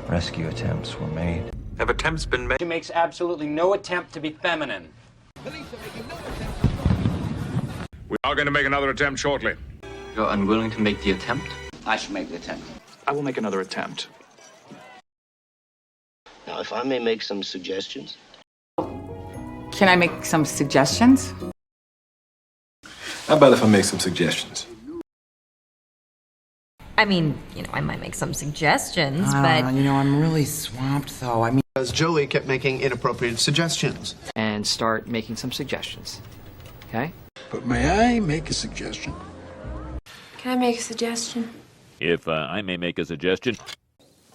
Rescue attempts were made. Have attempts been made? She makes absolutely no attempt to be feminine. We are going to make another attempt shortly. You're unwilling to make the attempt? I should make the attempt. I will make another attempt. Now, if I may make some suggestions. Can I make some suggestions? How about if I make some suggestions? I mean, I might make some suggestions, but... I'm really swamped, though. As Joey kept making inappropriate suggestions. And start making some suggestions, okay? But may I make a suggestion? Can I make a suggestion? If I may make a suggestion.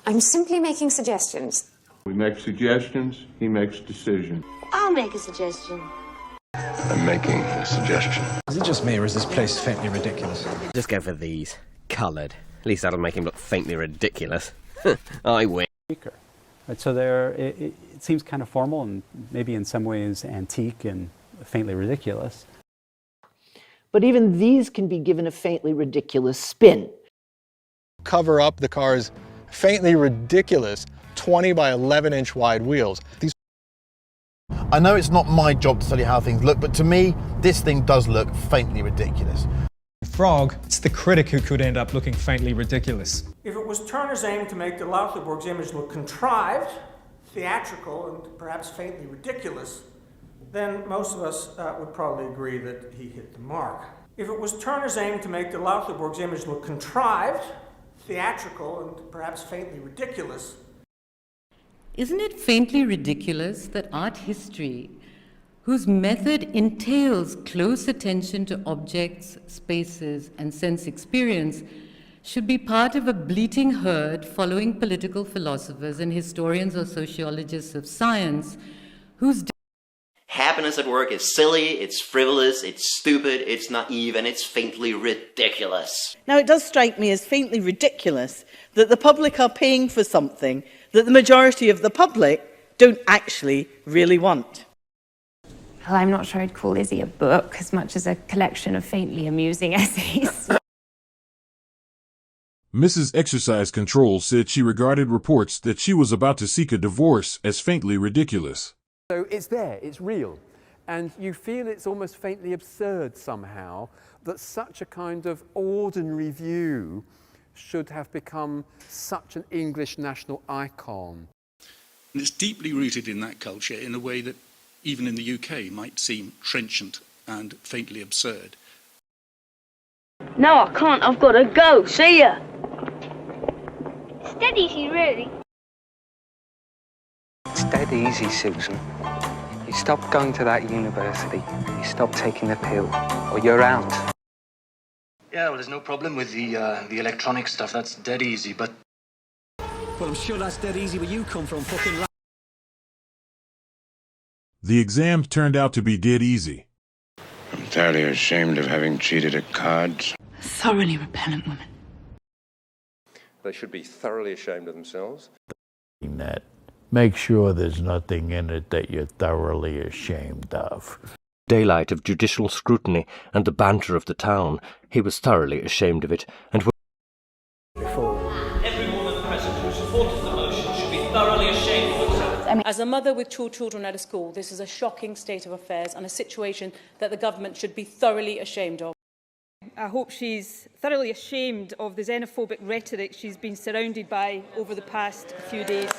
I'm simply making suggestions. We make suggestions, he makes decisions. I'll make a suggestion. I'm making a suggestion. Is it just me, or is this place faintly ridiculous? Just go for these. Coloured. At least that'll make him look faintly ridiculous. I win. Right, so it seems kind of formal and maybe in some ways antique and faintly ridiculous. But even these can be given a faintly ridiculous spin. Cover up the car's faintly ridiculous 20 by 11 inch wide wheels. I know it's not my job to tell you how things look, but to me, this thing does look faintly ridiculous. Frog, it's the critic who could end up looking faintly ridiculous. If it was Turner's aim to make the Lauterburg's image look contrived, theatrical, and perhaps faintly ridiculous, then most of us would probably agree that he hit the mark. If it was Turner's aim to make the Lauterburg's image look contrived, theatrical, and perhaps faintly ridiculous. Isn't it faintly ridiculous that art history, whose method entails close attention to objects, spaces, and sense experience, should be part of a bleating herd following political philosophers and historians or sociologists of science, whose Happiness at work is silly, it's frivolous, it's stupid, it's naive, and it's faintly ridiculous. Now, it does strike me as faintly ridiculous that the public are paying for something that the majority of the public don't actually really want. Well, I'm not sure I'd call Izzy a book as much as a collection of faintly amusing essays. Mrs. Exercise Control said she regarded reports that she was about to seek a divorce as faintly ridiculous. So it's there, it's real, and you feel it's almost faintly absurd somehow that such a kind of ordinary view should have become such an English national icon. And it's deeply rooted in that culture in a way that even in the UK might seem trenchant and faintly absurd. No, I can't. I've got to go. See ya. It's dead easy, really. It's dead easy, Susan. You stop going to that university, you stop taking the pill, or you're out. Yeah, well, there's no problem with the electronic stuff. That's dead easy, but... Well, I'm sure that's dead easy where you come from, fucking... The exam turned out to be dead easy. I'm thoroughly ashamed of having cheated at cards. thoroughly repellent woman. They should be thoroughly ashamed of themselves. That. Make sure there's nothing in it that you're thoroughly ashamed of. Daylight of judicial scrutiny and the banter of the town, he was thoroughly ashamed of it, and Every woman present who supported the motion should be thoroughly ashamed of herself. As a mother with 2 children at a school, this is a shocking state of affairs and a situation that the government should be thoroughly ashamed of. I hope she's thoroughly ashamed of the xenophobic rhetoric she's been surrounded by over the past few days.